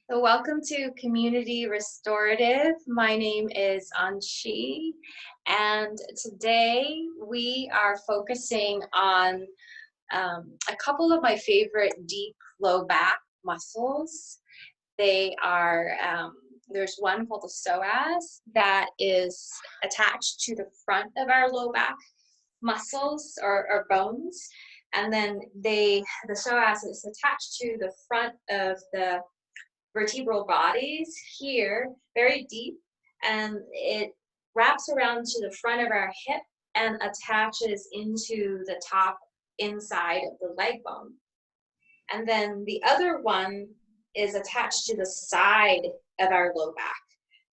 So welcome to Community Restorative. My name is Anshi, and today we are focusing on a couple of my favorite deep low back muscles. They are, there's one called the psoas that is attached to the front of our low back muscles or bones. And then the psoas is attached to the front of the vertebral bodies here, very deep, and it wraps around to the front of our hip and attaches into the top inside of the leg bone. And then the other one is attached to the side of our low back,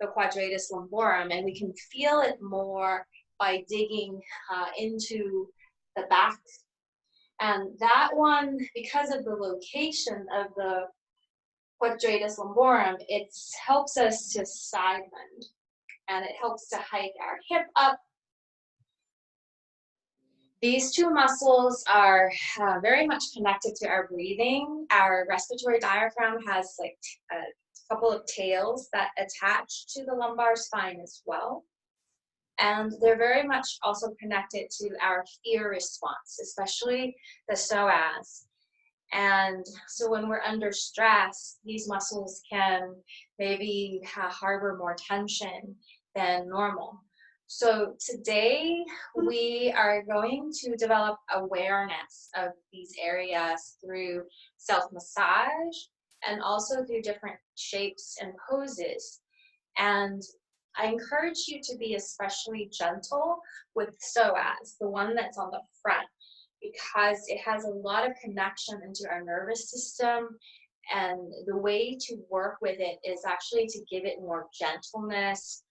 the quadratus lumborum, and we can feel it more by digging into the back. And that one, because of the location of the quadratus lumborum, it helps us to side bend, and it helps to hike our hip up. These two muscles are very much connected to our breathing. Our respiratory diaphragm has like a couple of tails that attach to the lumbar spine as well. And they're very much also connected to our fear response, especially the psoas. And so when we're under stress, these muscles can maybe harbor more tension than normal. So today we are going to develop awareness of these areas through self-massage and also through different shapes and poses. And I encourage you to be especially gentle with psoas, the one that's on the front, because it has a lot of connection into our nervous system, and the way to work with it is actually to give it more gentleness,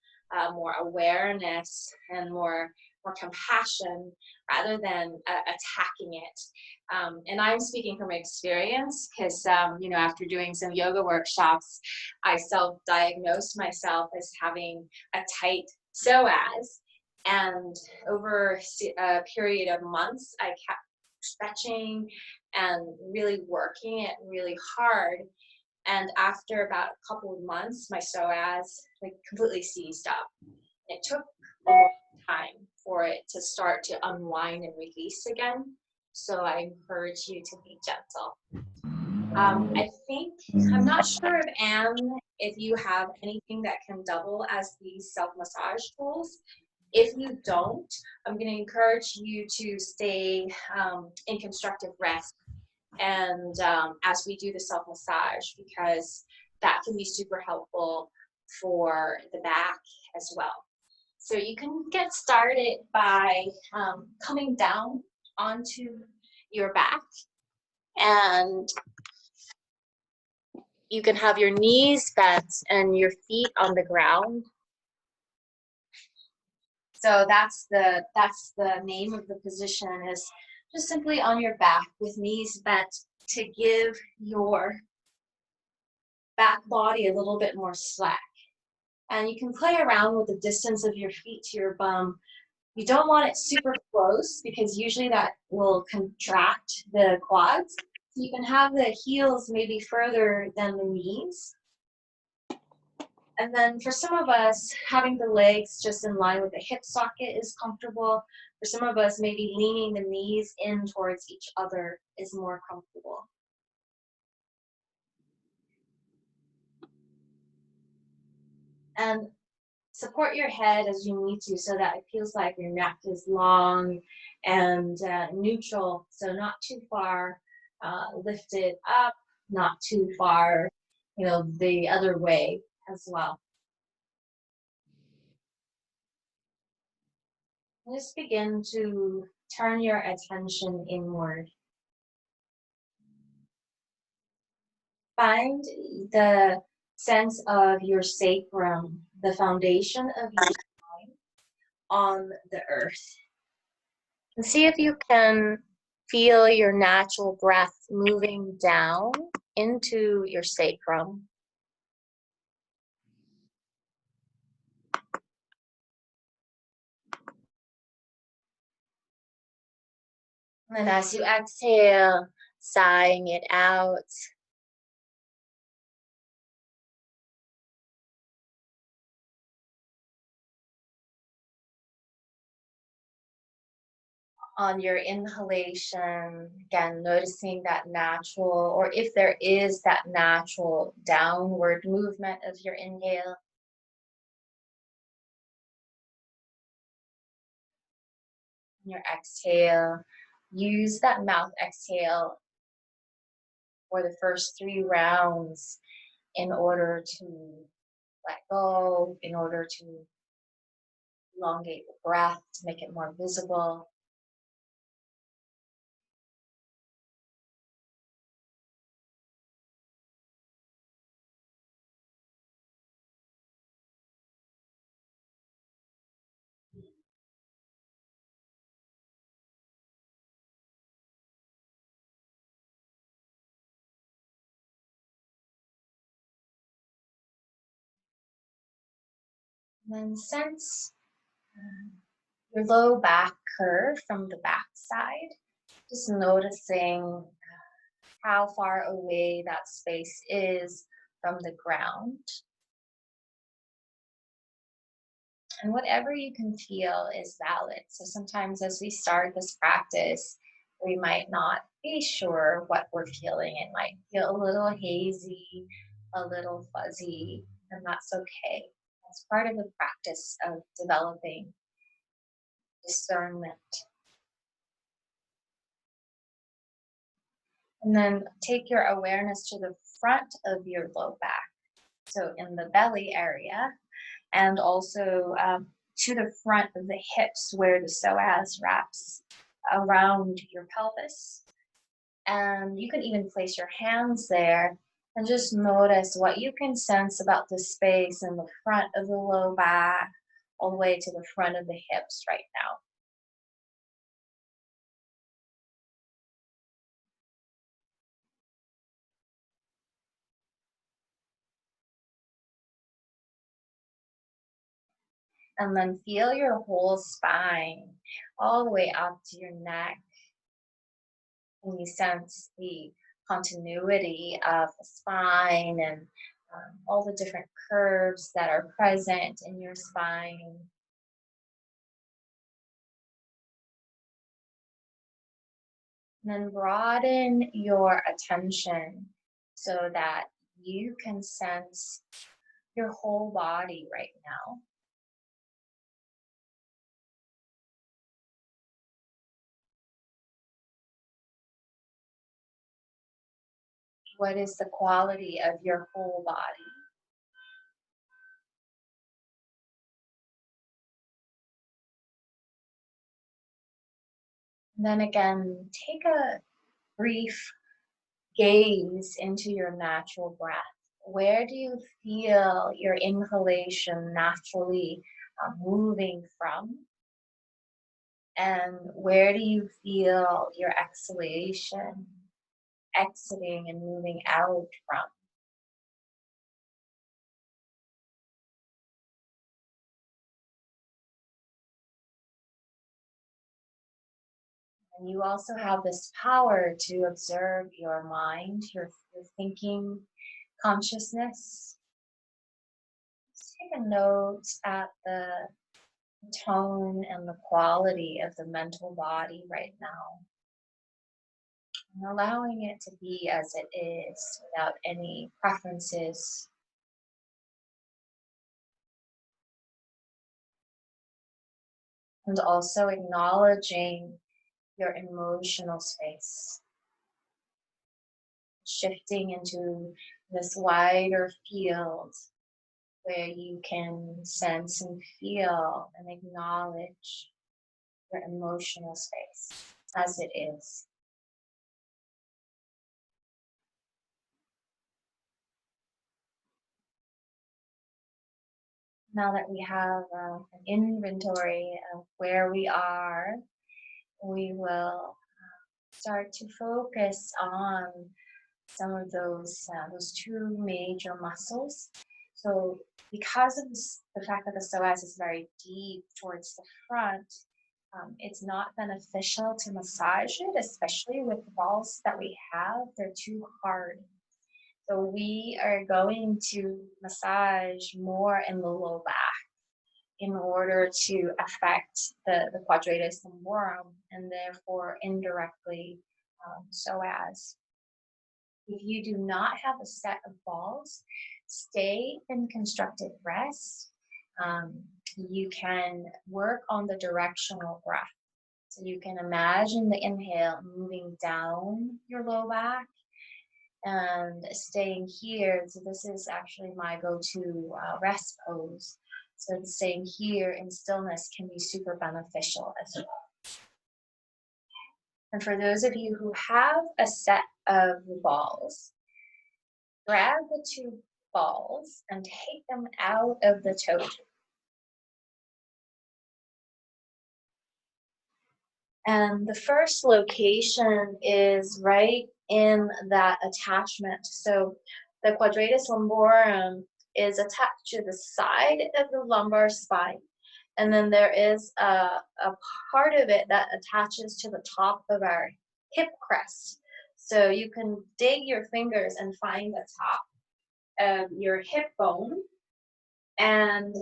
more awareness, and more compassion rather than attacking it. And I'm speaking from experience because, after doing some yoga workshops, I self-diagnosed myself as having a tight psoas. And over a period of months, I kept stretching and really working it really hard. And after about a couple of months, my psoas completely seized up. It took a long time for it to start to unwind and release again. So I encourage you to be gentle. I'm not sure if Anne, if you have anything that can double as these self-massage tools. If you don't, I'm going to encourage you to stay in constructive rest and as we do the self-massage, because that can be super helpful for the back as well. So you can get started by coming down onto your back, and you can have your knees bent and your feet on the ground. So that's the name of the position, is just simply on your back with knees bent to give your back body a little bit more slack. And you can play around with the distance of your feet to your bum. You don't want it super close because usually that will contract the quads. So you can have the heels maybe further than the knees. And then for some of us, having the legs just in line with the hip socket is comfortable. For some of us, maybe leaning the knees in towards each other is more comfortable. And support your head as you need to so that it feels like your neck is long and neutral, so not too far lifted up, not too far, the other way as well. Just begin to turn your attention inward. Find the sense of your sacrum, the foundation of your spine, on the earth. And see if you can feel your natural breath moving down into your sacrum. And as you exhale, sighing it out. On your inhalation, again, noticing that natural, or if there is that natural downward movement of your inhale. And your exhale, use that mouth exhale for the first 3 rounds in order to let go, in order to elongate the breath, to make it more visible. And then sense your low back curve from the back side. Just noticing how far away that space is from the ground. And whatever you can feel is valid. So sometimes as we start this practice, we might not be sure what we're feeling. It might feel a little hazy, a little fuzzy, and that's okay. That's part of the practice of developing discernment. And then take your awareness to the front of your low back. So in the belly area, and also to the front of the hips where the psoas wraps around your pelvis. And you can even place your hands there and just notice what you can sense about the space in the front of the low back, all the way to the front of the hips right now. And then feel your whole spine all the way up to your neck. And you sense the continuity of the spine and all the different curves that are present in your spine. And then broaden your attention so that you can sense your whole body right now. What is the quality of your whole body? And then again, take a brief gaze into your natural breath. Where do you feel your inhalation naturally moving from? And where do you feel your exhalation exiting and moving out from? And you also have this power to observe your mind, your thinking consciousness. Just take a note at the tone and the quality of the mental body right now, and allowing it to be as it is without any preferences. And also acknowledging your emotional space, shifting into this wider field where you can sense and feel and acknowledge your emotional space as it is. Now that we have an inventory of where we are, we will start to focus on some of those two major muscles. So because of the fact that the psoas is very deep towards the front, it's not beneficial to massage it, especially with the balls that we have. They're too hard. So we are going to massage more in the low back. in order to affect the quadratus lumborum and therefore indirectly psoas. If you do not have a set of balls, stay in constructive rest. You can work on the directional breath. So you can imagine the inhale moving down your low back and staying here. So this is actually my go-to rest pose. So staying here in stillness can be super beneficial as well. And for those of you who have a set of balls, grab the two balls and take them out of the toe. And the first location is right in that attachment. So the quadratus lumborum is attached to the side of the lumbar spine. And then there is a part of it that attaches to the top of our hip crest. So you can dig your fingers and find the top of your hip bone. And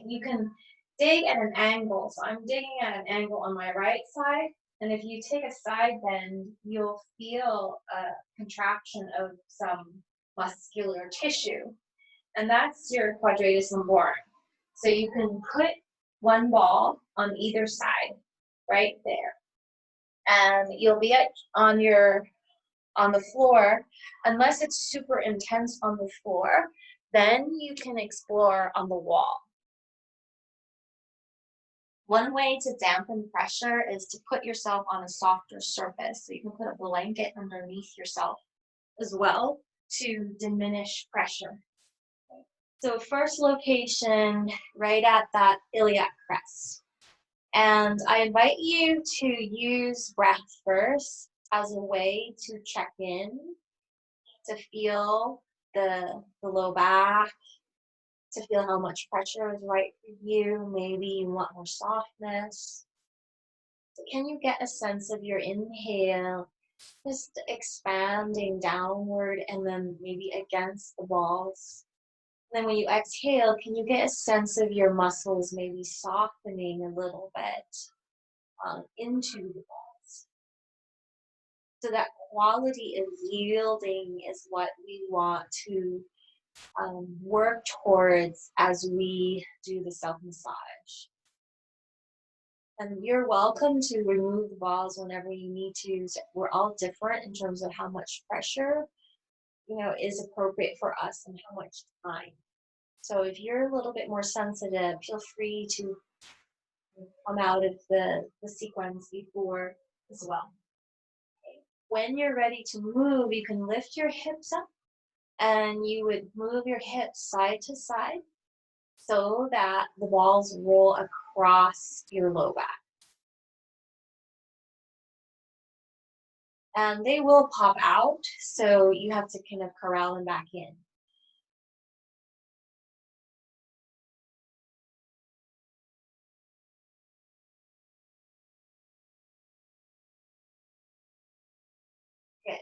you can dig at an angle. So I'm digging at an angle on my right side. And if you take a side bend, you'll feel a contraction of some muscular tissue. And that's your quadratus lumborum. So you can put one ball on either side, right there. And you'll be on the floor, unless it's super intense on the floor, then you can explore on the wall. One way to dampen pressure is to put yourself on a softer surface. So you can put a blanket underneath yourself as well to diminish pressure. So first location, right at that iliac crest. And I invite you to use breath first as a way to check in, to feel the low back, to feel how much pressure is right for you. Maybe you want more softness. So can you get a sense of your inhale, just expanding downward and then maybe against the balls? Then when you exhale, can you get a sense of your muscles maybe softening a little bit into the balls? So that quality of yielding is what we want to work towards as we do the self-massage. And you're welcome to remove the balls whenever you need to. So we're all different in terms of how much pressure, is appropriate for us and how much time. So if you're a little bit more sensitive, feel free to come out of the sequence before as well. Okay. When you're ready to move, you can lift your hips up and you would move your hips side to side so that the balls roll across your low back. And they will pop out, so you have to kind of corral them back in. Good.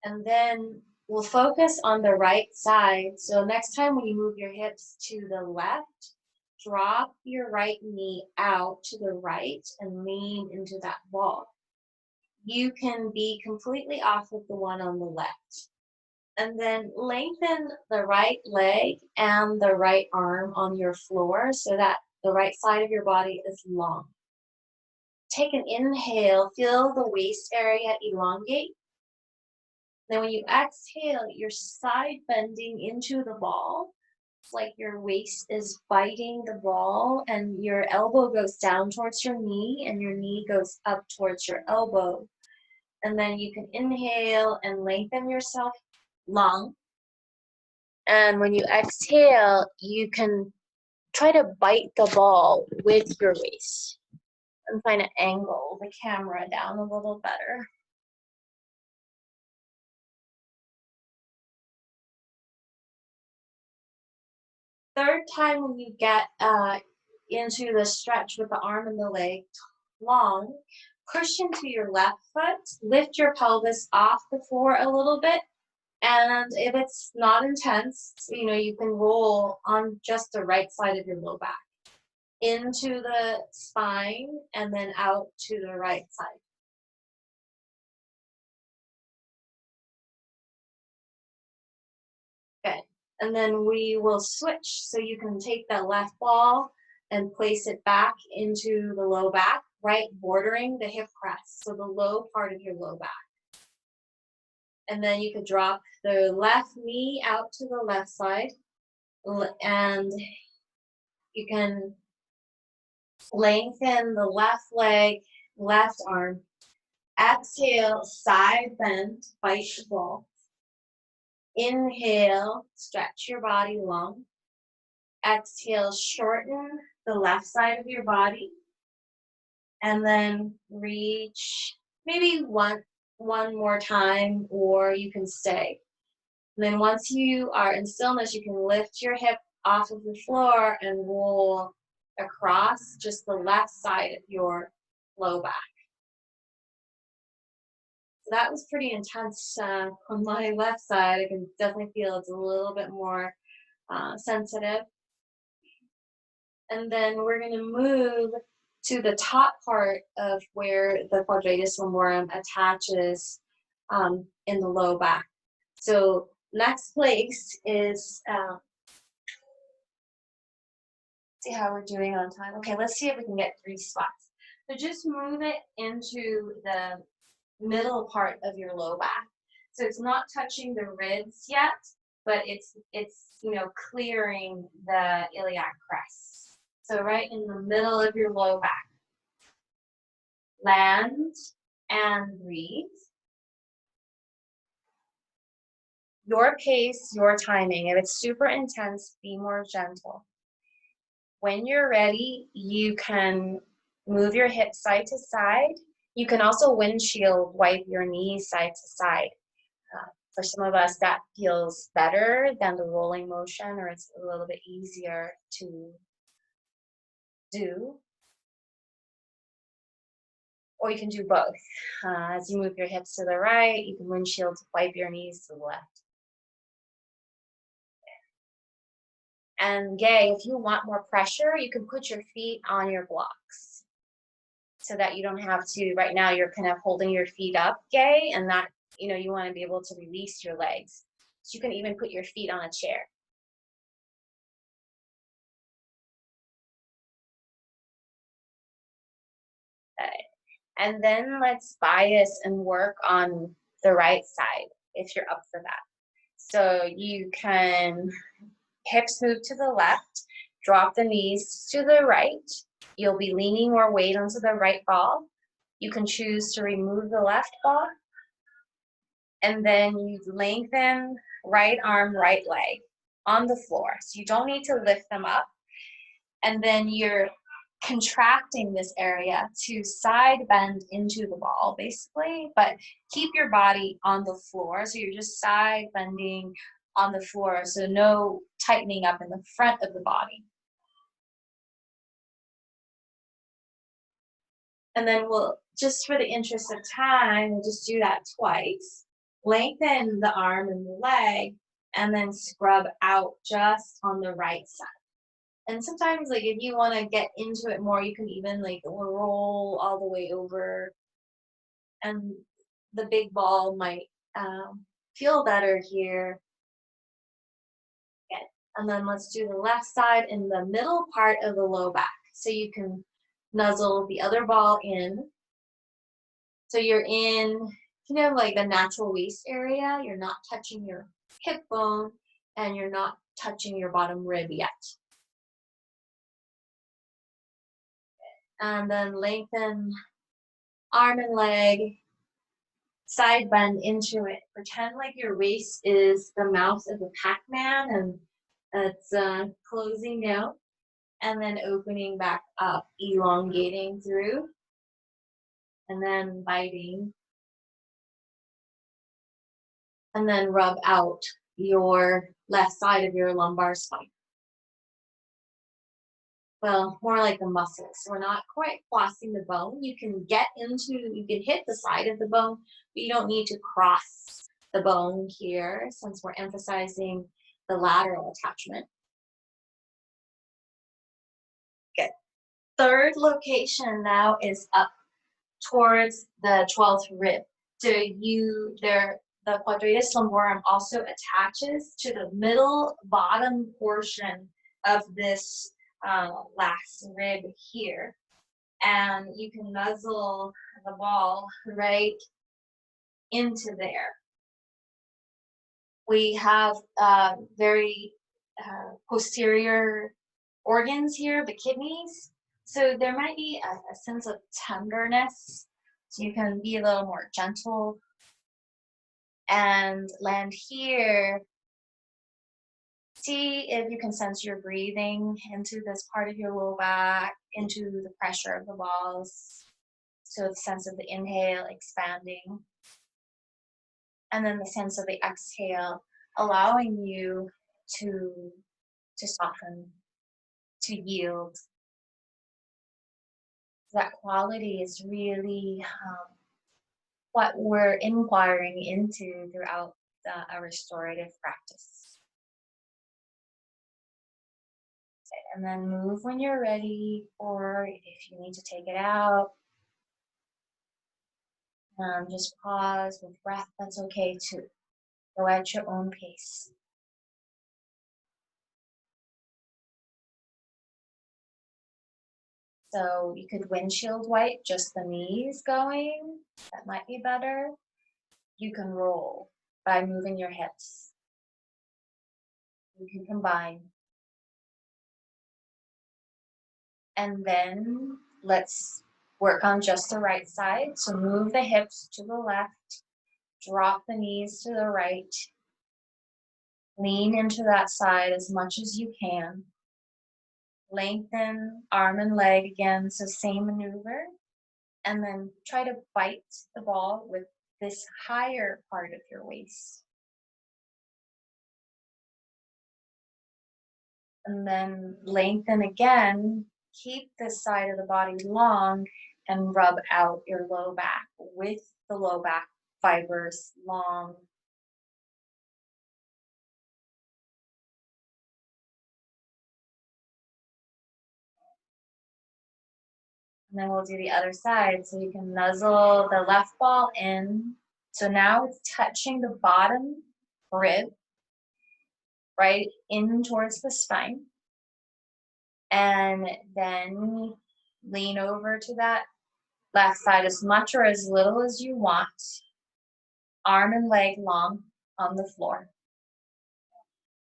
And then we'll focus on the right side. So next time when you move your hips to the left, drop your right knee out to the right and lean into that ball. You can be completely off of the one on the left. And then lengthen the right leg and the right arm on your floor so that the right side of your body is long. Take an inhale, feel the waist area elongate. Then when you exhale, you're side bending into the ball. It's like your waist is biting the ball and your elbow goes down towards your knee and your knee goes up towards your elbow. And then you can inhale and lengthen yourself long. And when you exhale, you can try to bite the ball with your waist and kind of angle the camera down a little better. Third time when you get into the stretch with the arm and the leg long, push into your left foot, lift your pelvis off the floor a little bit. And if it's not intense, you can roll on just the right side of your low back. into the spine and then out to the right side. Good. And then we will switch. So you can take that left ball and place it back into the low back, right bordering the hip crest. So the low part of your low back. And then you could drop the left knee out to the left side. And you can lengthen the left leg, left arm. Exhale, side bend, bite the ball. Inhale, stretch your body long. Exhale, shorten the left side of your body. And then reach maybe one more time, or you can stay. And then once you are in stillness, you can lift your hip off of the floor and roll across just the left side of your low back. So that was pretty intense on my left side. I can definitely feel it's a little bit more sensitive. And then we're going to move to the top part of where the quadratus lumborum attaches in the low back. So next place is, see how we're doing on time. Okay, let's see if we can get 3 spots. So just move it into the middle part of your low back. So it's not touching the ribs yet, but it's clearing the iliac crest. So right in the middle of your low back. Land and breathe. Your pace, your timing. If it's super intense, be more gentle. When you're ready, you can move your hips side to side. You can also windshield wipe your knees side to side. For some of us, that feels better than the rolling motion, or it's a little bit easier to do. Or you can do both. As you move your hips to the right, you can windshield wipe your knees to the left. And Gay, if you want more pressure, you can put your feet on your blocks so that you don't have to, right now you're kind of holding your feet up, Gay, and that, you want to be able to release your legs. So you can even put your feet on a chair. Okay. And then let's bias and work on the right side if you're up for that. So you can hips move to the left, drop the knees to the right. You'll be leaning more weight onto the right ball. You can choose to remove the left ball. And then you lengthen right arm, right leg on the floor. So you don't need to lift them up. And then you're contracting this area to side bend into the ball, basically, but keep your body on the floor. So you're just side bending on the floor, so no tightening up in the front of the body. And then we'll, just for the interest of time, we'll just do that twice. Lengthen the arm and the leg, and then scrub out just on the right side. And sometimes, like, if you want to get into it more, you can even, like, roll all the way over, and the big ball might feel better here. Okay. And then let's do the left side in the middle part of the low back. So you can nuzzle the other ball in. So you're in like the natural waist area. You're not touching your hip bone, and you're not touching your bottom rib yet. And then lengthen arm and leg, side bend into it. Pretend like your waist is the mouth of a Pac-Man, and it's closing down, and then opening back up, elongating through, and then biting. And then rub out your left side of your lumbar spine. Well, more like the muscles. So we're not quite crossing the bone. You can hit the side of the bone, but you don't need to cross the bone here, since we're emphasizing the lateral attachment. Good. third location now is up towards the 12th rib. So the quadratus lumborum also attaches to the middle bottom portion of this last rib here. And you can nuzzle the ball right into there. We have very posterior organs here, the kidneys. So there might be a sense of tenderness. So you can be a little more gentle and land here. See if you can sense your breathing into this part of your low back, into the pressure of the balls. So the sense of the inhale expanding. And then the sense of the exhale allowing you to soften, to yield. That quality is really what we're inquiring into throughout a restorative practice. And then move when you're ready, or if you need to take it out. Just pause with breath, that's okay too. Go at your own pace. So you could windshield wipe just the knees going. That might be better. You can roll by moving your hips. You can combine. And then let's work on just the right side. So move the hips to the left, drop the knees to the right, lean into that side as much as you can. Lengthen arm and leg again, so same maneuver. And then try to bite the ball with this higher part of your waist. And then lengthen again, keep this side of the body long and rub out your low back with the low back fibers long. And then we'll do the other side. So you can nuzzle the left ball in. So now it's touching the bottom rib, right in towards the spine. And then lean over to that left side as much or as little as you want. Arm and leg long on the floor.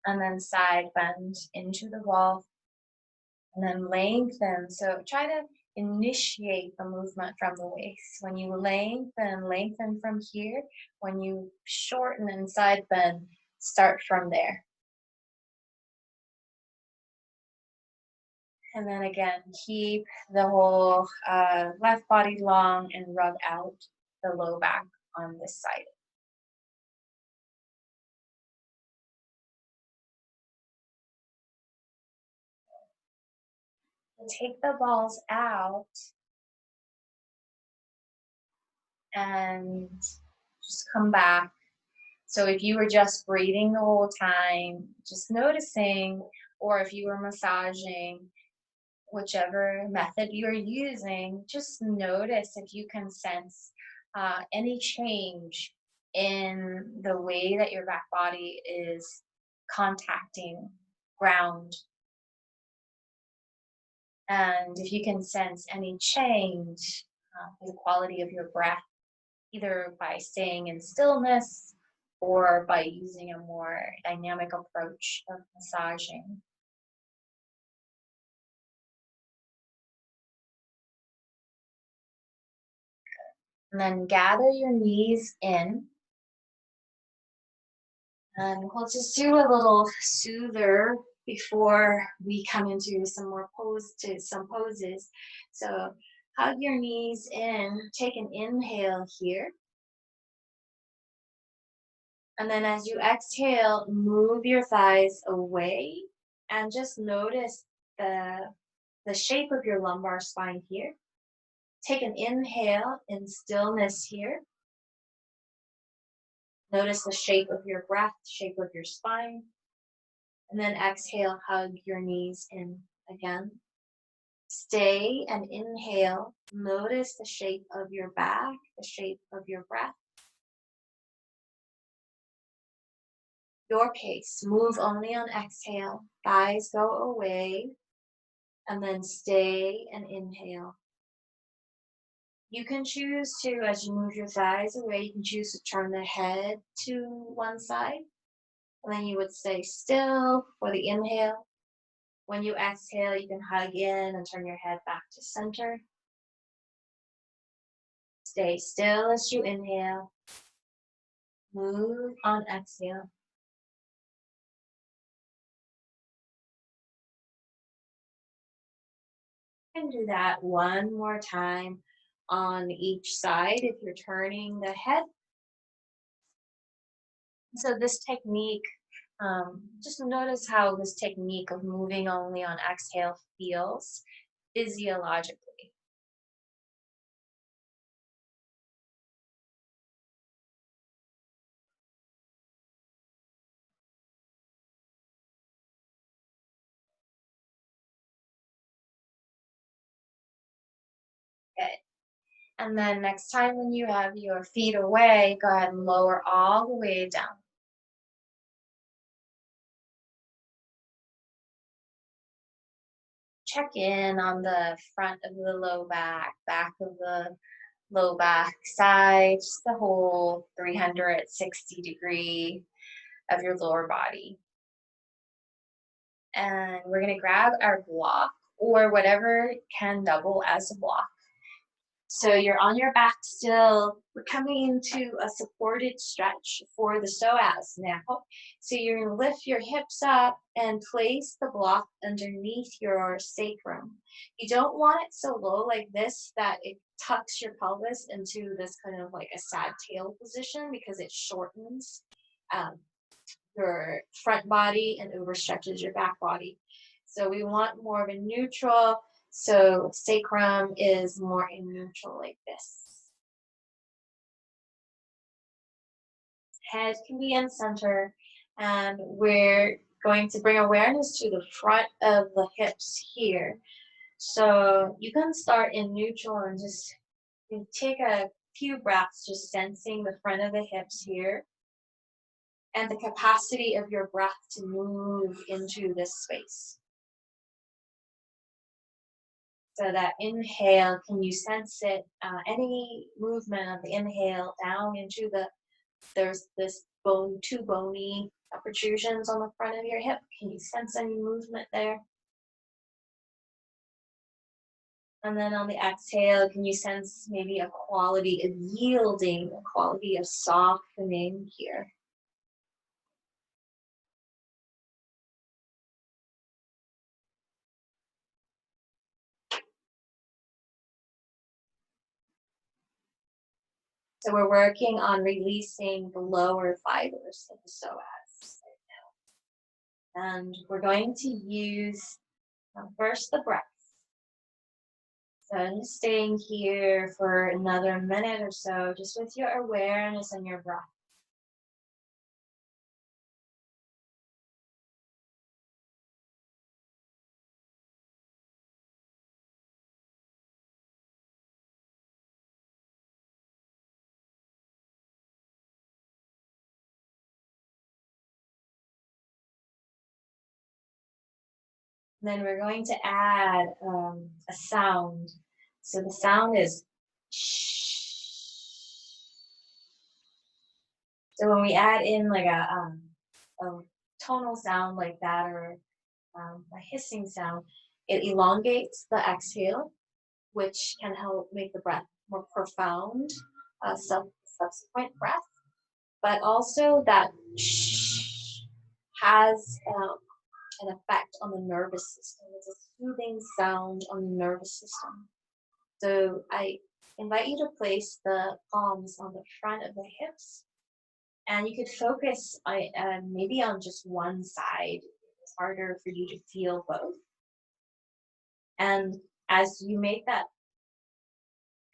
And then side bend into the wall. And then lengthen. So try to initiate the movement from the waist. When you lengthen from here. When you shorten and side bend, start from there. And then again, keep the whole left body long and rub out the low back on this side. Take the balls out and just come back. So if you were just breathing the whole time, just noticing, or if you were massaging, whichever method you're using, just notice if you can sense any change in the way that your back body is contacting ground. And if you can sense any change in the quality of your breath, either by staying in stillness or by using a more dynamic approach of massaging. And then gather your knees in. And we'll just do a little soother before we come into some poses. So hug your knees in, take an inhale here. And then as you exhale, move your thighs away and just notice the shape of your lumbar spine here. Take an inhale in stillness here. Notice the shape of your breath, shape of your spine. And then exhale, hug your knees in again. Stay and inhale. Notice the shape of your back, the shape of your breath. Your pace. Move only on exhale. Thighs go away. And then stay and inhale. You can choose to, as you move your thighs away, you can choose to turn the head to one side. And then you would stay still for the inhale. When you exhale, you can hug in and turn your head back to center. Stay still as you inhale. Move on exhale. And do that one more time on each side if you're turning the head. So this technique, just notice how this technique of moving only on exhale feels physiologically. Good. And then next time when you have your feet away, go ahead and lower all the way down. Check in on the front of the low back of the low back side, just the whole 360-degree of your lower body. And we're going to grab our block or whatever can double as a block. So you're on your back still. We're coming into a supported stretch for the psoas now. So you're going to lift your hips up and place the block underneath your sacrum. You don't want it so low like this that it tucks your pelvis into this kind of like a sad tail position, because it shortens your front body and overstretches your back body. So we want more of a neutral. So sacrum is more in neutral like this. Head can be in center, and we're going to bring awareness to the front of the hips here. So you can start in neutral and just take a few breaths, just sensing the front of the hips here and the capacity of your breath to move into this space. So that inhale, can you sense it? Any movement of the inhale down into there's this two bony protrusions on the front of your hip. Can you sense any movement there? And then on the exhale, can you sense maybe a quality of yielding, a quality of softening here? So we're working on releasing the lower fibers of the psoas right now. And we're going to use first the breath. So I'm just staying here for another minute or so, just with your awareness and your breath. Then we're going to add a sound. So the sound is shh. So when we add in like a tonal sound like that, or a hissing sound, it elongates the exhale, which can help make the breath more profound, subsequent breath. But also that shh has an effect on the nervous system. It's a soothing sound on the nervous system. So I invite you to place the palms on the front of the hips, and you could focus maybe on just one side. It's harder for you to feel both. And as you make that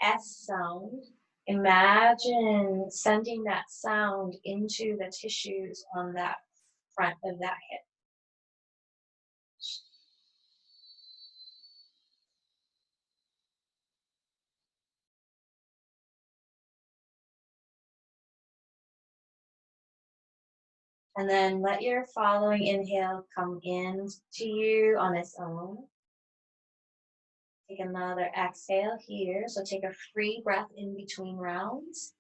S sound, imagine sending that sound into the tissues on that front of that hip. And then let your following inhale come in to you on its own. Take another exhale here. So take a free breath in between rounds.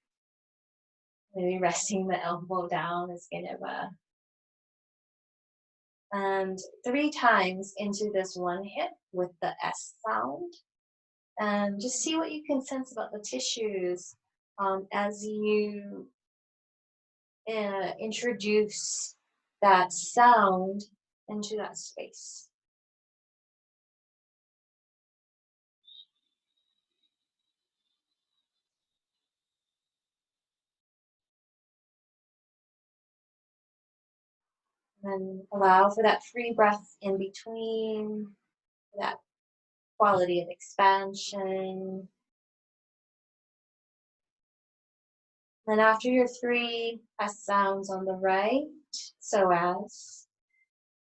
Maybe resting the elbow down is kind of a. And 3 times into this one hip with the S sound. And just see what you can sense about the tissues as you introduce that sound into that space. And allow for that free breath in between, that quality of expansion. Then after your 3 S sounds on the right, psoas,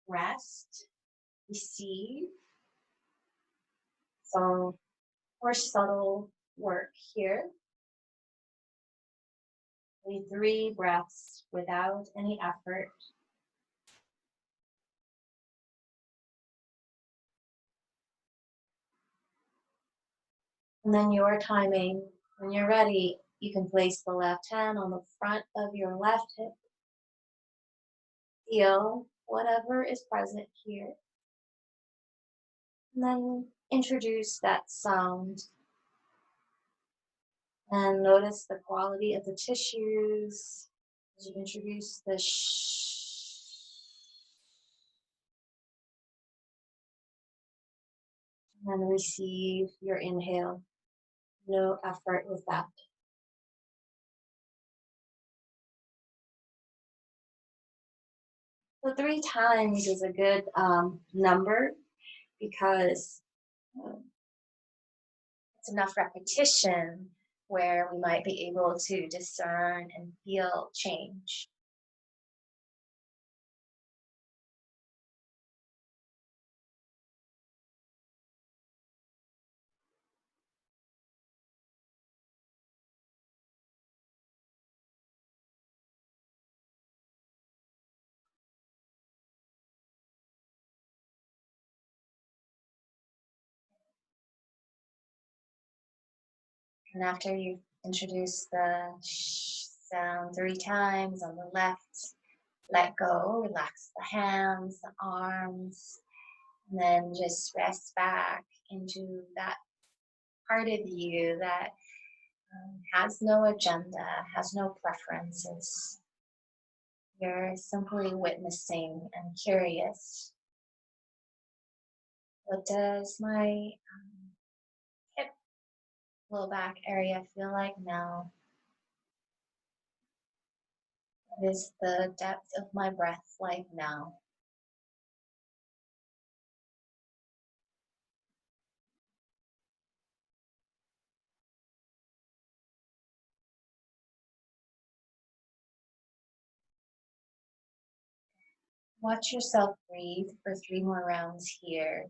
rest, receive. So more subtle work here. Maybe 3 breaths without any effort. And then your timing, when you're ready, you can place the left hand on the front of your left hip. Feel whatever is present here. And then introduce that sound. And notice the quality of the tissues as you introduce the shh. And then receive your inhale. No effort with that. So 3 times is a good number because it's enough repetition where we might be able to discern and feel change. And after you introduce the sh sound 3 times on the left, let go, relax the hands, the arms, and then just rest back into that part of you that has no agenda, has no preferences. You're simply witnessing and curious. What does my hip, low back area feel like now? What is the depth of my breath like now? Watch yourself breathe for 3 more rounds here.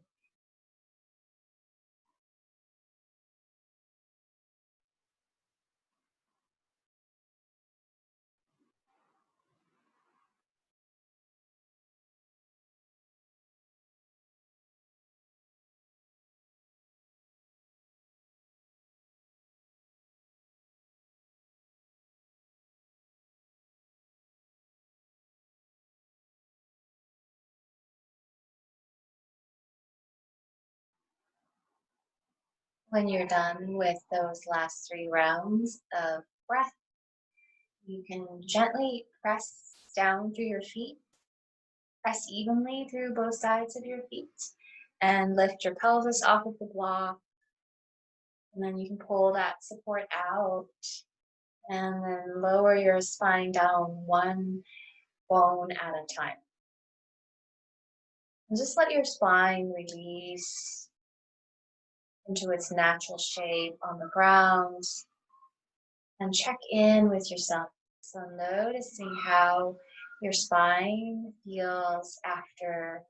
When you're done with those last 3 rounds of breath, you can gently press down through your feet, press evenly through both sides of your feet, and lift your pelvis off of the block. And then you can pull that support out and then lower your spine down one bone at a time. And just let your spine release into its natural shape on the ground and check in with yourself. So noticing how your spine feels after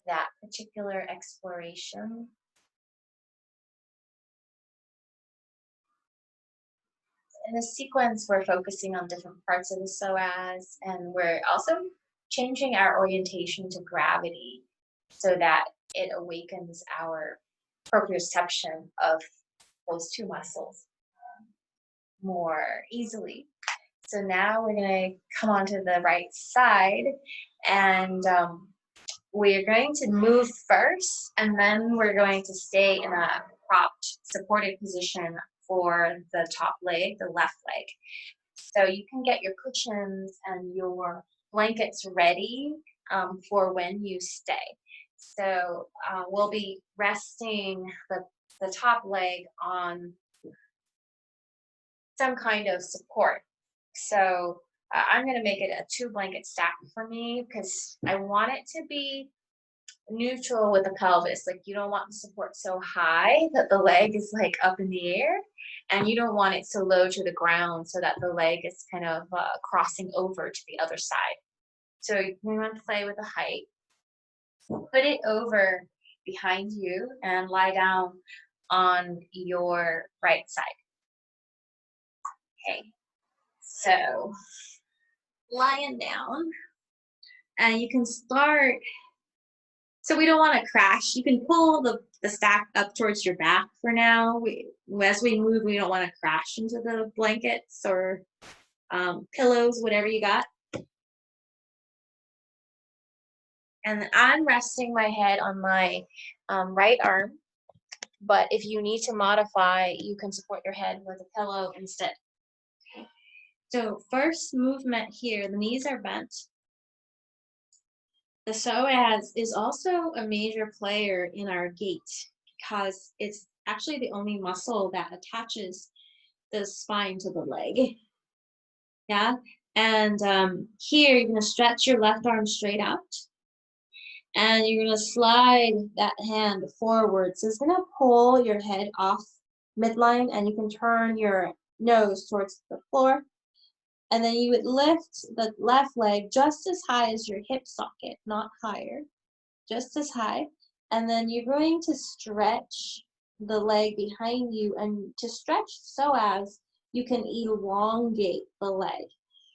that particular exploration. In this sequence, we're focusing on different parts of the psoas, and we're also changing our orientation to gravity so that it awakens our proprioception of those two muscles more easily. So now we're going to come onto the right side and we're going to move first, and then we're going to stay in a propped, supported position for the top leg, the left leg. So you can get your cushions and your blankets ready for when you stay. So we'll be resting the top leg on some kind of support. So I'm going to make it a 2 blanket stack for me because I want it to be neutral with the pelvis. Like you don't want the support so high that the leg is like up in the air, and you don't want it so low to the ground so that the leg is kind of crossing over to the other side. So you want to play with the height. Put it over behind you and lie down on your right side. Okay, so lying down, and you can start. So we don't want to crash. You can pull the stack up towards your back for now. As we move, we don't want to crash into the blankets or pillows, whatever you got. And I'm resting my head on my right arm. But if you need to modify, you can support your head with a pillow instead. Okay. So first movement here, the knees are bent. The psoas is also a major player in our gait because it's actually the only muscle that attaches the spine to the leg. Yeah. And here you're going to stretch your left arm straight out, and you're going to slide that hand forward. So it's going to pull your head off midline, and you can turn your nose towards the floor. And then you would lift the left leg just as high as your hip socket, not higher, just as high. And then you're going to stretch the leg behind you, and to stretch so as you can elongate the leg.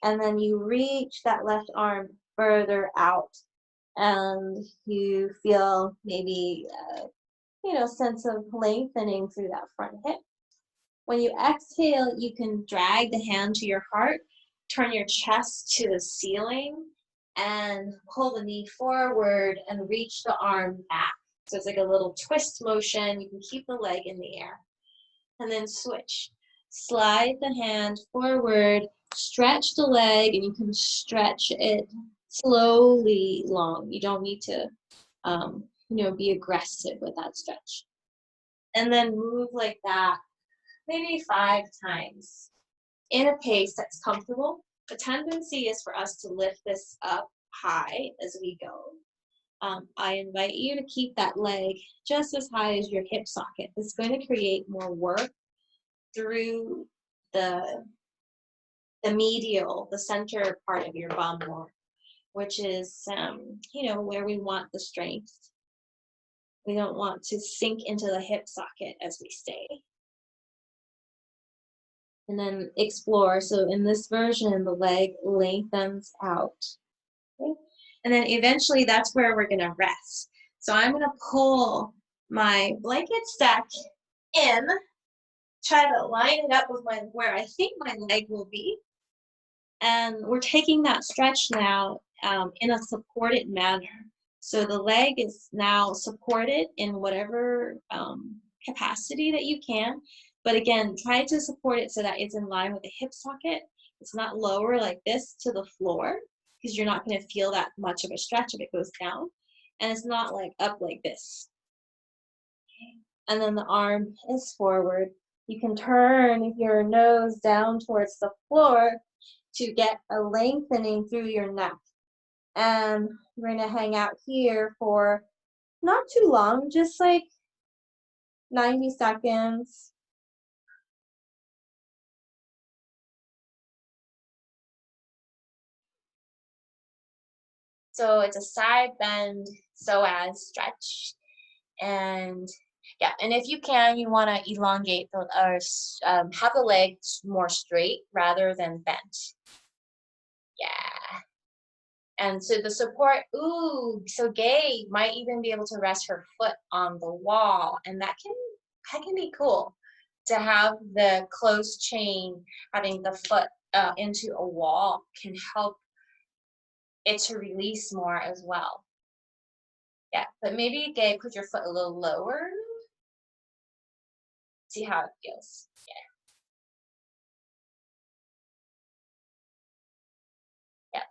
And then you reach that left arm further out, and you feel maybe, sense of lengthening through that front hip. When you exhale, you can drag the hand to your heart, turn your chest to the ceiling, and pull the knee forward and reach the arm back. So it's like a little twist motion. You can keep the leg in the air. And then switch. Slide the hand forward, stretch the leg, and you can stretch it slowly long. You don't need to, be aggressive with that stretch. And then move like that, maybe 5 times in a pace that's comfortable. The tendency is for us to lift this up high as we go. I invite you to keep that leg just as high as your hip socket. It's going to create more work through the medial, the center part of your bum more, which is, where we want the strength. We don't want to sink into the hip socket as we stay. And then explore. So in this version, the leg lengthens out. Okay? And then eventually that's where we're going to rest. So I'm going to pull my blanket stack in, try to line it up with where I think my leg will be. And we're taking that stretch now in a supported manner. So the leg is now supported in whatever capacity that you can. But again, try to support it so that it's in line with the hip socket. It's not lower like this to the floor, because you're not going to feel that much of a stretch if it goes down. And it's not like up like this. Okay. And then the arm is forward. You can turn your nose down towards the floor to get a lengthening through your neck. And we're going to hang out here for not too long, just like 90 seconds. So it's a side bend psoas stretch. And yeah, and if you can, you want to elongate or have the legs more straight rather than bent. Yeah. And so the support, ooh, so Gay might even be able to rest her foot on the wall, and that can be cool to have the closed chain, having the foot into a wall can help it to release more as well. Yeah, but maybe Gay, put your foot a little lower. See how it feels. Yeah.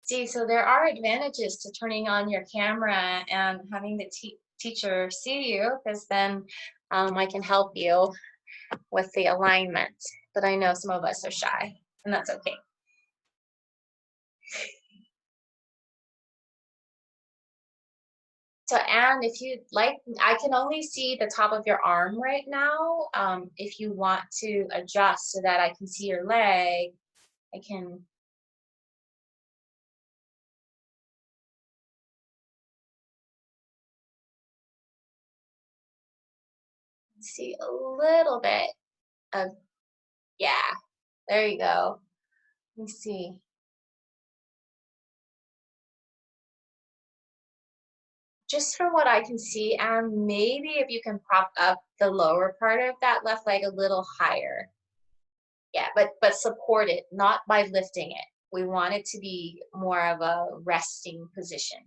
See, so there are advantages to turning on your camera and having the teacher see you, because then I can help you with the alignment. But I know some of us are shy, and that's okay. So, and if you'd like, I can only see the top of your arm right now. If you want to adjust so that I can see your leg, I can see a little bit of, yeah, there you go. Let me see. Just from what I can see, and maybe if you can prop up the lower part of that left leg a little higher. Yeah, but support it, not by lifting it. We want it to be more of a resting position.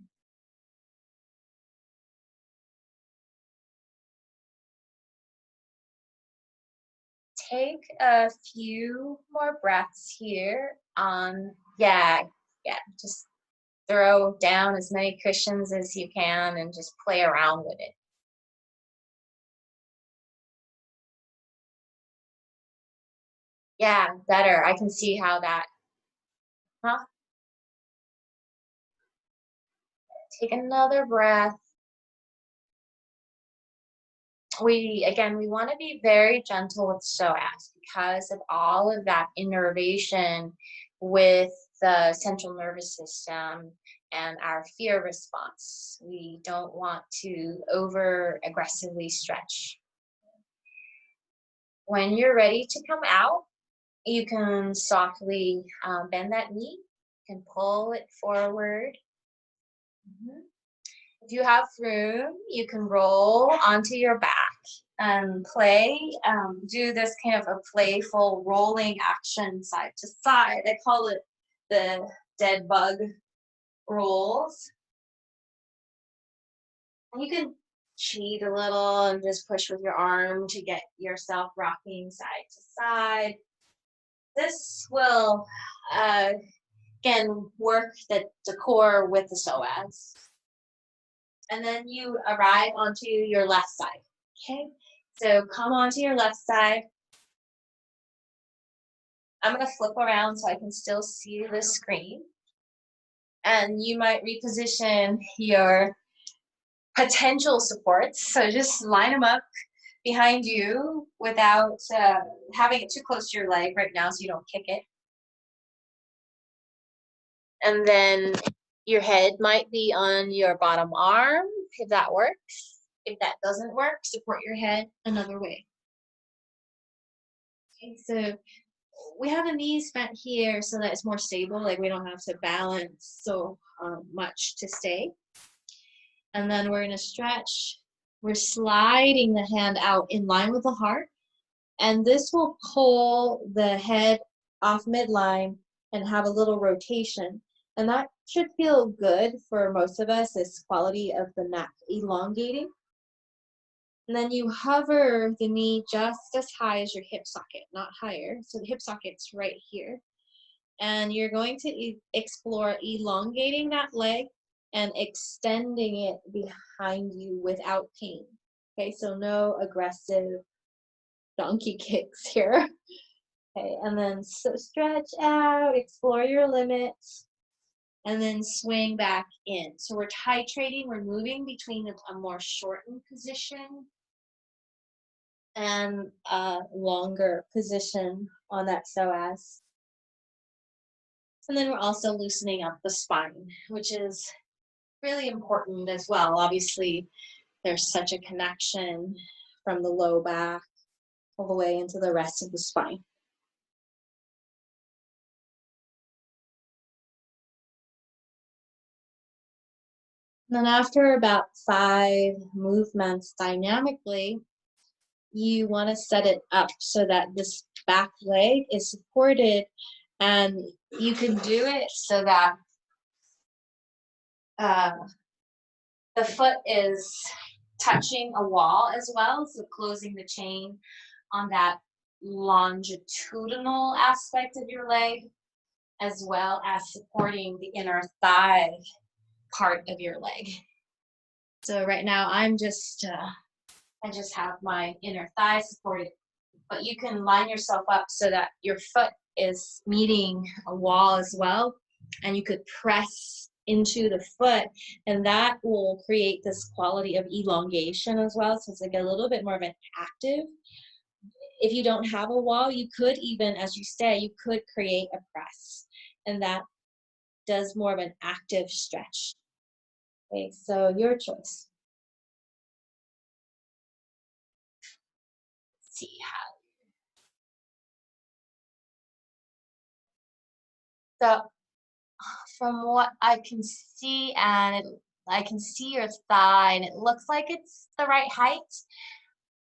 Take a few more breaths here. Yeah, yeah, just throw down as many cushions as you can and just play around with it. Yeah, better. I can see how that, huh? Take another breath. We want to be very gentle with psoas because of all of that innervation with the central nervous system and our fear response. We don't want to over aggressively stretch. When you're ready to come out, you can softly bend that knee. You can pull it forward. Mhm. If you have room, you can roll onto your back and play. Do this kind of a playful rolling action side to side. I call it the dead bug rolls. And you can cheat a little and just push with your arm to get yourself rocking side to side. This will, uh, again, work the core with the psoas. And then you arrive onto your left side. Okay, so come onto your left side. I'm gonna flip around so I can still see the screen. And you might reposition your potential supports. So just line them up behind you without having it too close to your leg right now so you don't kick it. And then your head might be on your bottom arm, if that works. If that doesn't work, support your head another way. Okay, so we have the knees bent here so that it's more stable, like we don't have to balance so much to stay. And then we're gonna stretch. We're sliding the hand out in line with the heart, and this will pull the head off midline and have a little rotation. And that should feel good for most of us, this quality of the neck elongating. And then you hover the knee just as high as your hip socket, not higher. So the hip socket's right here. And you're going to explore elongating that leg and extending it behind you without pain. Okay, so no aggressive donkey kicks here. Okay, and then so stretch out, explore your limits, and then swing back in. So we're titrating, we're moving between a more shortened position and a longer position on that psoas. And then we're also loosening up the spine, which is really important as well. Obviously, there's such a connection from the low back all the way into the rest of the spine. Then after about 5 movements dynamically, you want to set it up so that this back leg is supported, and you can do it so that uh, the foot is touching a wall as well, so closing the chain on that longitudinal aspect of your leg, as well as supporting the inner thigh part of your leg. So right now I just have my inner thigh supported, but you can line yourself up so that your foot is meeting a wall as well, and you could press into the foot, and that will create this quality of elongation as well, so it's like a little bit more of an active. If you don't have a wall, you could even, as you say, you could create a press, and that does more of an active stretch. Okay, so your choice. Let's see how. So from what I can see, I can see your thigh, and it looks like it's the right height.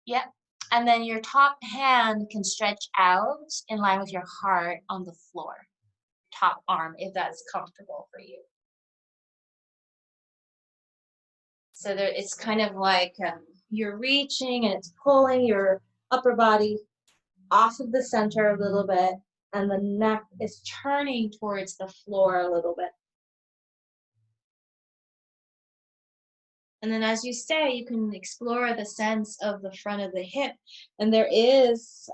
Yep. And then your top hand can stretch out in line with your heart on the floor. Top arm, if that's comfortable for you. So there, it's kind of like you're reaching and it's pulling your upper body off of the center a little bit, and the neck is turning towards the floor a little bit. And then as you say, you can explore the sense of the front of the hip. And there is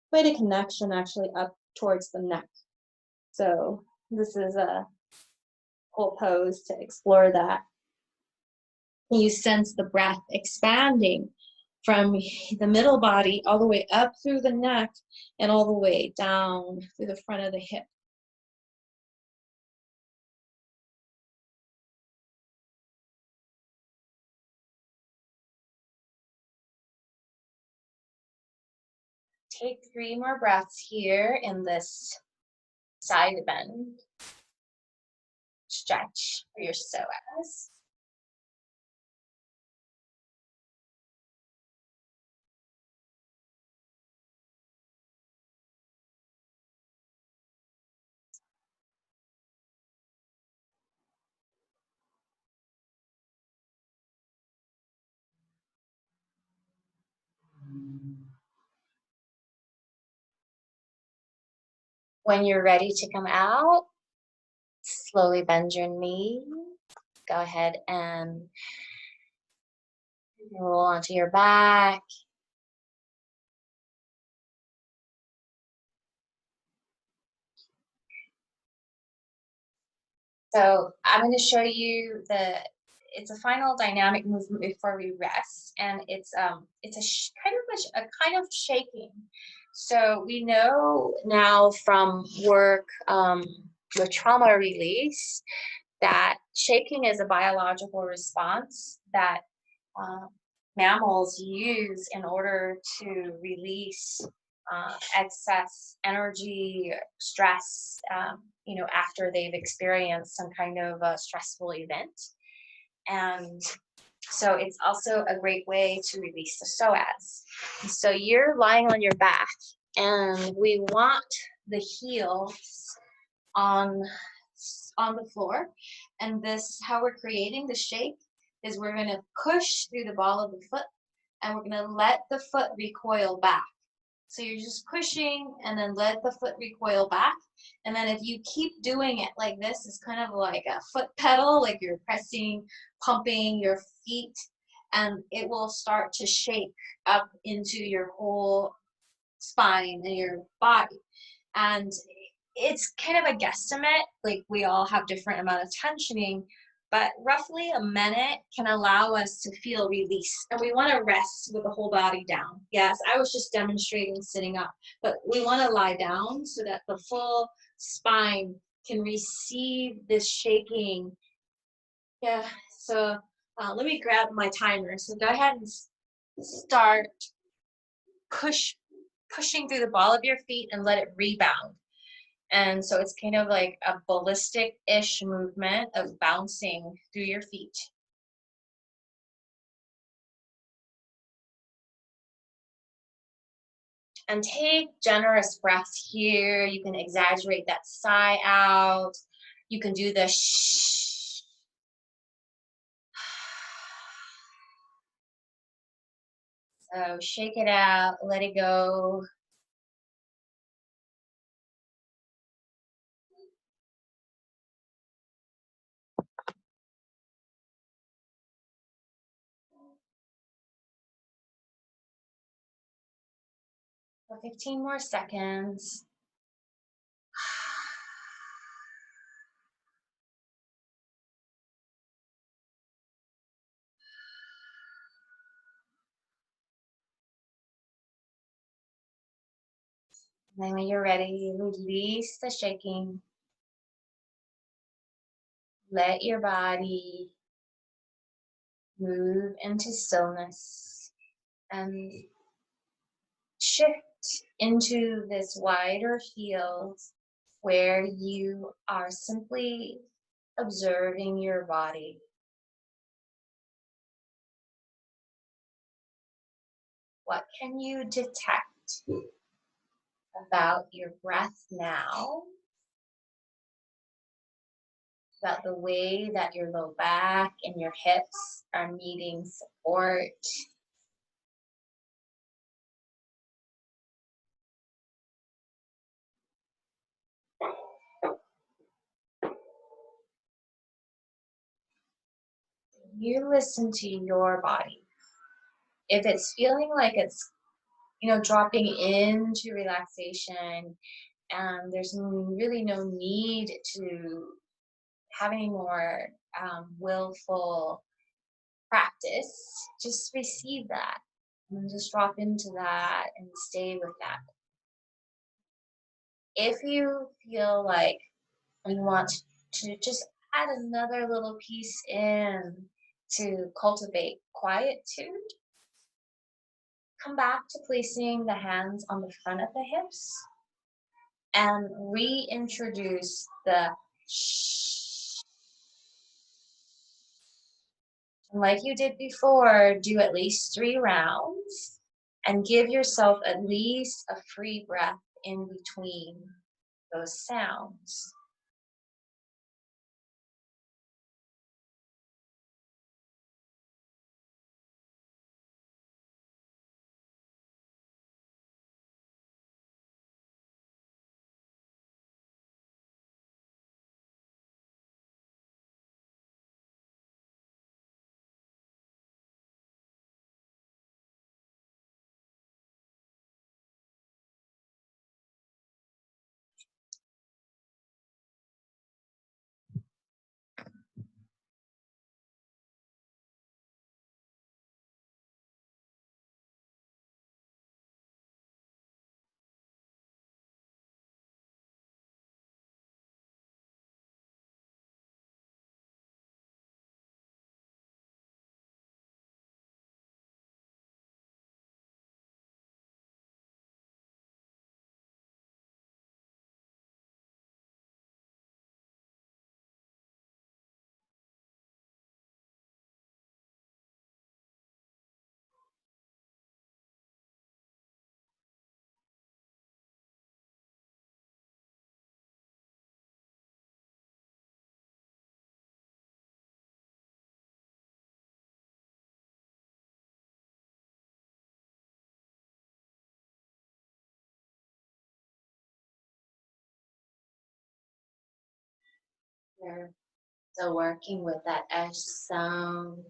quite a connection actually up towards the neck. So this is a whole pose to explore that. You sense the breath expanding from the middle body all the way up through the neck and all the way down through the front of the hip. Take 3 more breaths here in this side bend stretch for your psoas. When you're ready to come out, slowly bend your knee. Go ahead and roll onto your back. So I'm going to show you it's a final dynamic movement before we rest, and it's kind of shaking. So we know now from work with trauma release that shaking is a biological response that mammals use in order to release excess energy, stress, after they've experienced some kind of a stressful event. And so it's also a great way to release the psoas. So you're lying on your back, and we want the heels on the floor. And this, how we're creating the shake, is we're going to push through the ball of the foot, and we're going to let the foot recoil back. So you're just pushing and then let the foot recoil back. And then if you keep doing it like this, it's kind of like a foot pedal, like you're pressing, pumping your feet, and it will start to shake up into your whole spine and your body. And it's kind of a guesstimate, like we all have different amount of tensioning, but roughly a minute can allow us to feel release. And we want to rest with the whole body down. Yes, I was just demonstrating sitting up, but we want to lie down so that the full spine can receive this shaking. Yeah, so let me grab my timer. So go ahead and start pushing through the ball of your feet and let it rebound. And so it's kind of like a ballistic-ish movement of bouncing through your feet. And take generous breaths here. You can exaggerate that sigh out. You can do the shh. So shake it out, let it go. For 15 more seconds. And then when you're ready, release the shaking. Let your body move into stillness and shift into this wider field where you are simply observing your body. What can you detect about your breath now? About the way that your low back and your hips are needing support. You listen to your body. If it's feeling like it's, dropping into relaxation, and there's really no need to have any more willful practice, just receive that and just drop into that and stay with that. If you feel like you want to just add another little piece in to cultivate quietude, come back to placing the hands on the front of the hips and reintroduce the shh. And like you did before, do at least 3 rounds and give yourself at least a free breath in between those sounds. You're still working with that S sound.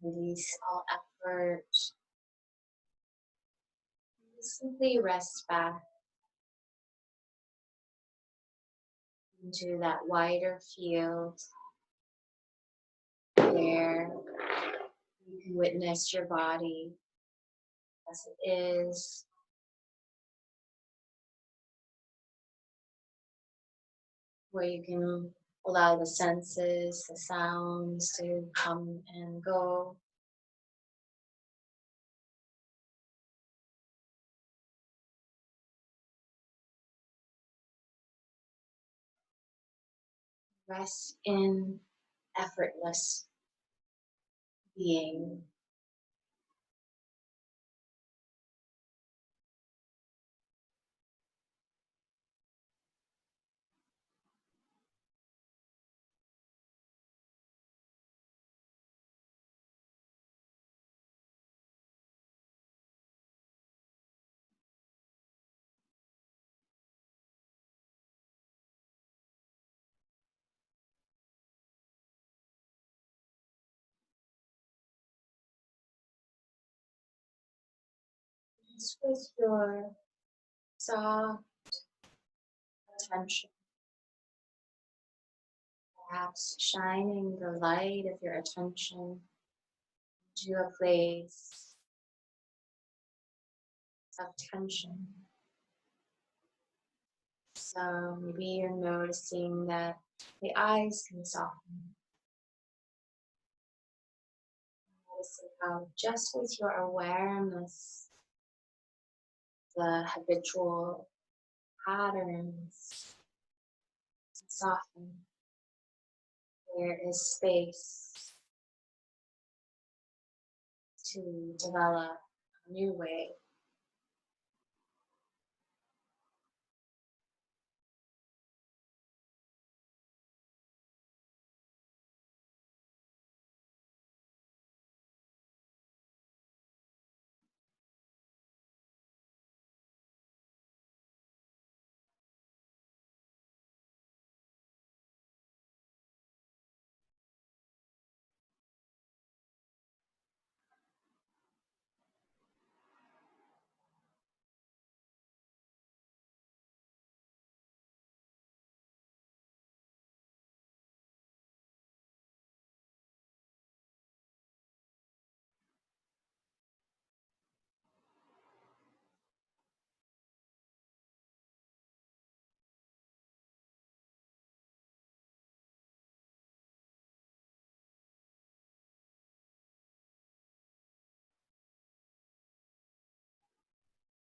Release all effort. Simply rest back into that wider field where you can witness your body as it is, where you can allow the senses, the sounds to come and go. Rest in effortless being. Just with your soft attention, perhaps shining the light of your attention to a place of tension. So maybe you're noticing that the eyes can soften. Noticing how just with your awareness, the habitual patterns soften. There is space to develop a new way.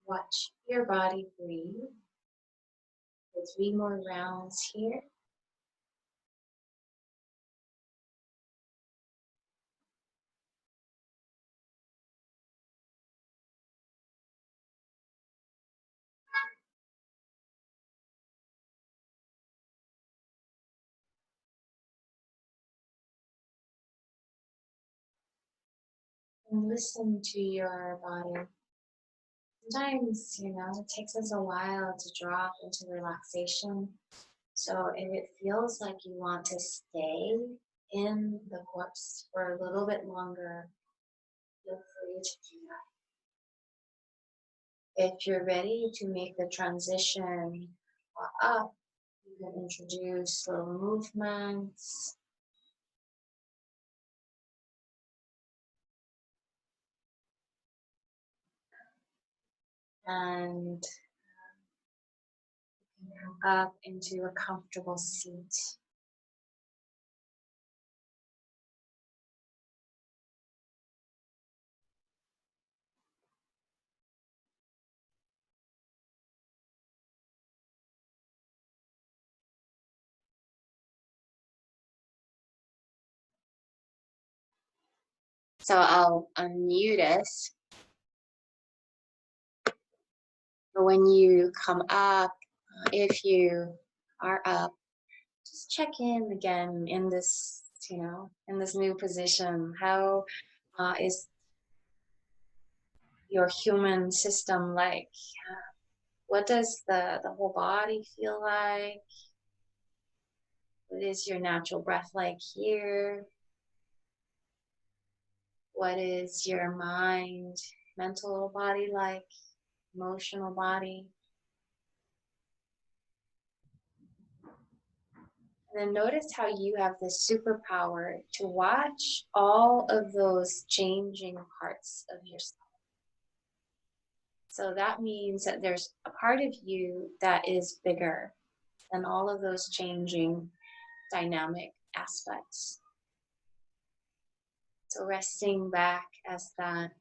Watch your body breathe. For 3 more rounds here. And listen to your body. Sometimes, it takes us a while to drop into relaxation. So if it feels like you want to stay in the corpse for a little bit longer, feel free to do that. If you're ready to make the transition up, you can introduce little movements. And up into a comfortable seat. So I'll unmute us. But when you come up, if you are up, just check in again in this, in this new position. How is your human system like? What does the whole body feel like? What is your natural breath like here? What is your mind, mental body like? Emotional body? And then notice how you have this superpower to watch all of those changing parts of yourself. So that means that there's a part of you that is bigger than all of those changing dynamic aspects. So resting back as that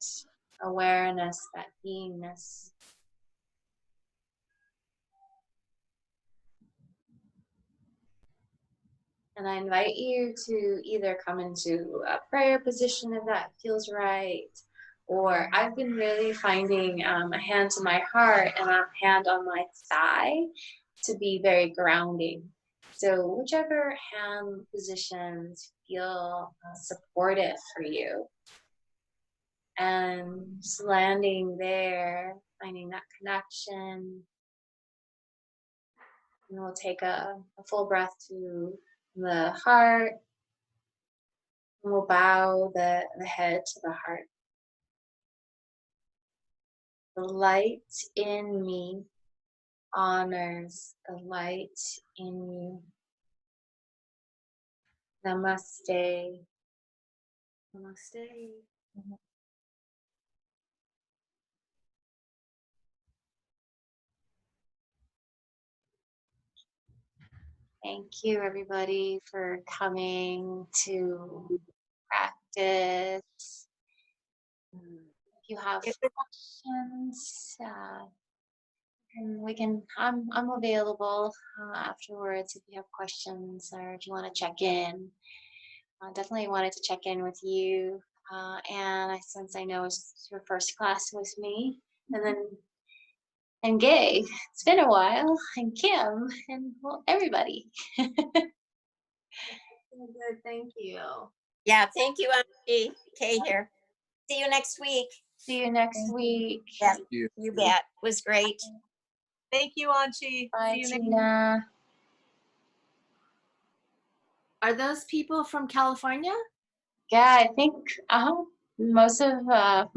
awareness, that beingness. And I invite you to either come into a prayer position if that feels right, or I've been really finding a hand to my heart and a hand on my thigh to be very grounding. So whichever hand positions feel supportive for you. And just landing there, finding that connection. And we'll take a full breath to the heart. And we'll bow the head to the heart. The light in me honors the light in you. Namaste. Namaste. Thank you, everybody, for coming to practice. If you have questions, and we can. I'm available afterwards if you have questions or if you want to check in. Definitely wanted to check in with you, and since I know it's your first class with me, and Gay, it's been a while, and Kim, and well, everybody. Good, thank you. Yeah, thank you, Angie. Kay here. See you next week. See you next week. Yeah, you bet. It was great. Thank you, Anchi. Bye, See you next. Tina. Are those people from California? Yeah, I think most of